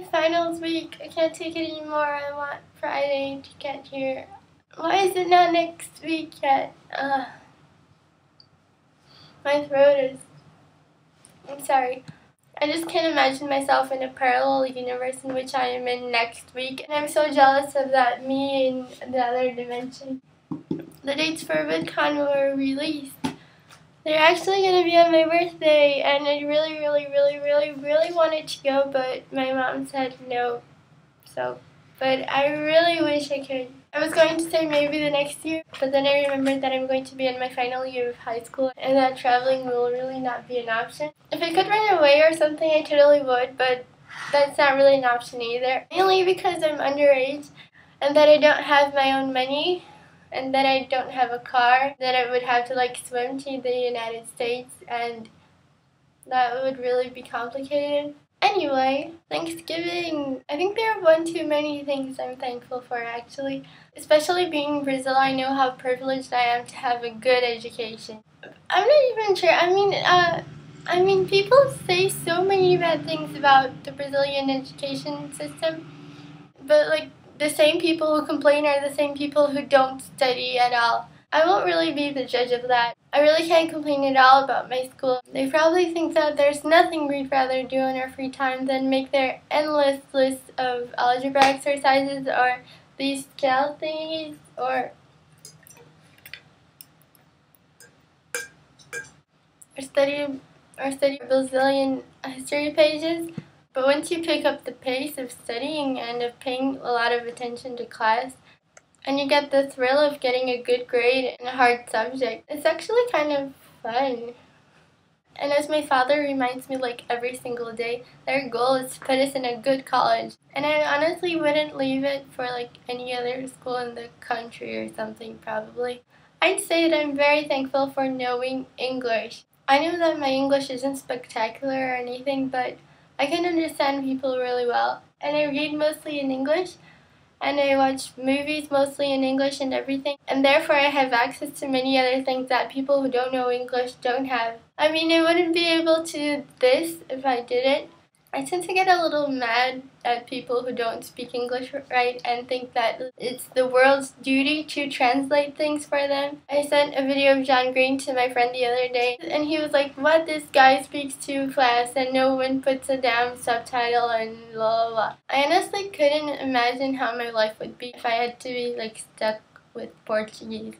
Finals week. I can't take it anymore. I want Friday to get here. Why is it not next week yet? My throat is... I'm sorry. I just can't imagine myself in a parallel universe in which I am in next week. And I'm so jealous of that me in the other dimension. The dates for VidCon were released. They're actually going to be on my birthday, and I really wanted to go, but my mom said no. But I really wish I could. I was going to say maybe the next year, but then I remembered that I'm going to be in my final year of high school, and that traveling will really not be an option. If I could run away or something, I totally would, but that's not really an option either. Mainly because I'm underage, and that I don't have my own money, and that I don't have a car, that I would have to swim to the United States, and that would really be complicated. Anyway, Thanksgiving. I think there are one too many things I'm thankful for, actually. Especially being in Brazil, I know how privileged I am to have a good education. I'm not even sure. I mean, people say so many bad things about the Brazilian education system, but the same people who complain are the same people who don't study at all. I won't really be the judge of that. I really can't complain at all about my school. They probably think that there's nothing we'd rather do in our free time than make their endless list of algebra exercises or these scale thingies or study Brazilian history pages. But once you pick up the pace of studying and of paying a lot of attention to class, and you get the thrill of getting a good grade in a hard subject, it's actually kind of fun. And as my father reminds me every single day, their goal is to put us in a good college. And I honestly wouldn't leave it for any other school in the country or something, probably. I'd say that I'm very thankful for knowing English. I know that my English isn't spectacular or anything, but I can understand people really well. And I read mostly in English, and I watch movies mostly in English and everything, and therefore I have access to many other things that people who don't know English don't have. I mean, I wouldn't be able to do this if I didn't. I tend to get a little mad at people who don't speak English right and think that it's the world's duty to translate things for them. I sent a video of John Green to my friend the other day, and he was like, "What? This guy speaks too fast and no one puts a damn subtitle and blah blah blah." I honestly couldn't imagine how my life would be if I had to be stuck with Portuguese.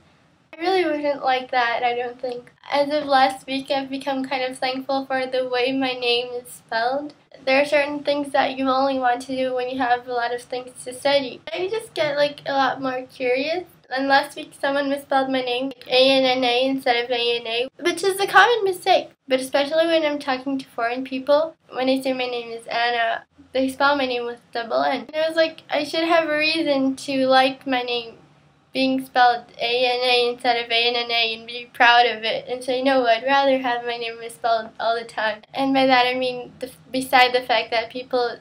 I really wouldn't like that, I don't think. As of last week, I've become kind of thankful for the way my name is spelled. There are certain things that you only want to do when you have a lot of things to study. I just get a lot more curious. And last week someone misspelled my name, A-N-N-A instead of A-N-A, which is a common mistake. But especially when I'm talking to foreign people, when I say my name is Anna, they spell my name with double N. And I was like, I should have a reason to like my name being spelled A-N-A instead of A-N-N-A and be proud of it and say, no, I'd rather have my name misspelled all the time. And by that I mean, beside the fact that people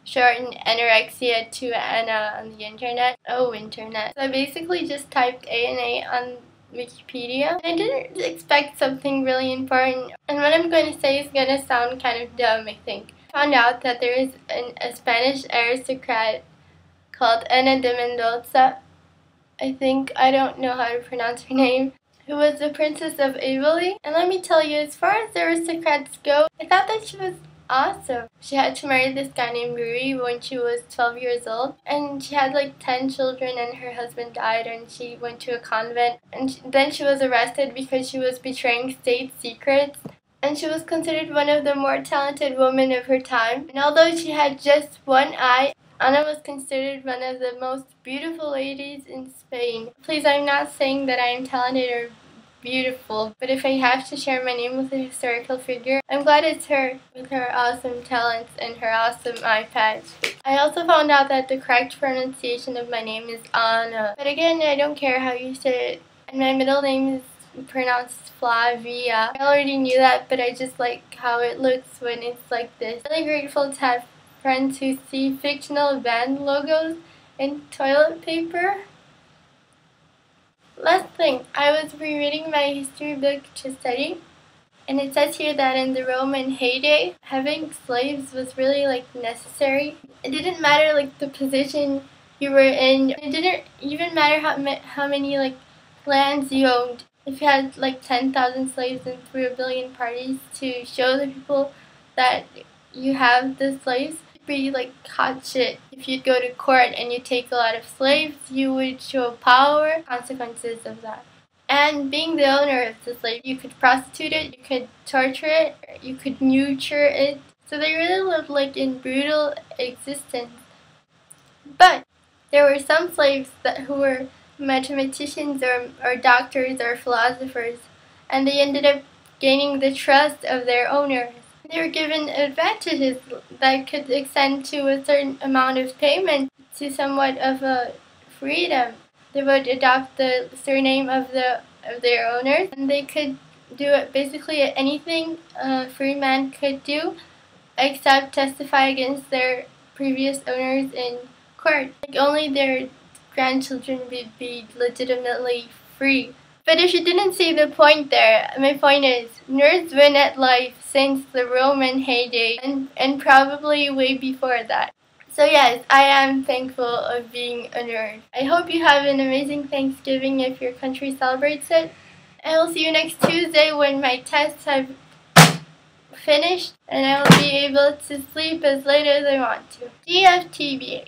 shorten anorexia to Anna on the internet. Oh, internet. So I basically just typed A-N-A on Wikipedia. I didn't expect something really important, and what I'm going to say is going to sound kind of dumb, I think. I found out that there is a Spanish aristocrat called Ana de Mendoza, I don't know how to pronounce her name, who was the Princess of Italy. And let me tell you, as far as aristocrats go, I thought that she was awesome. She had to marry this guy named Rui when she was 12 years old, and she had 10 children, and her husband died, and she went to a convent, and then she was arrested because she was betraying state secrets. And she was considered one of the more talented women of her time. And although she had just one eye, Ana was considered one of the most beautiful ladies in Spain. Please, I'm not saying that I am talented or beautiful, but if I have to share my name with a historical figure, I'm glad it's her, with her awesome talents and her awesome eyepatch. I also found out that the correct pronunciation of my name is Anna. But again, I don't care how you say it. And my middle name is pronounced Flah-VEE-ah. I already knew that, but I just like how it looks when it's like this. Really grateful to have friends who see fictional band logos in toilet paper. Last thing, I was rereading my history book to study, And it says here that in the Roman heyday, having slaves was really necessary. It didn't matter the position you were in. It didn't even matter how many lands you owned. If you had 10,000 slaves and threw a billion parties to show the people that you have the slaves, it'd be hot shit. If you'd go to court and you take a lot of slaves, you would show power, consequences of that. And being the owner of the slave, you could prostitute it, you could torture it, you could nurture it. So they really lived in brutal existence. But there were some slaves who were mathematicians or doctors or philosophers, and they ended up gaining the trust of their owners. They were given advantages that could extend to a certain amount of payment to somewhat of a freedom. They would adopt the surname of their owners, and they could do basically anything a free man could do, except testify against their previous owners in court. Only their grandchildren would be legitimately free. But if you didn't see the point there, my point is, nerds win at life since the Roman heyday and probably way before that. So yes, I am thankful of being a nerd. I hope you have an amazing Thanksgiving if your country celebrates it. I will see you next Tuesday when my tests have finished and I will be able to sleep as late as I want to. GFTBA.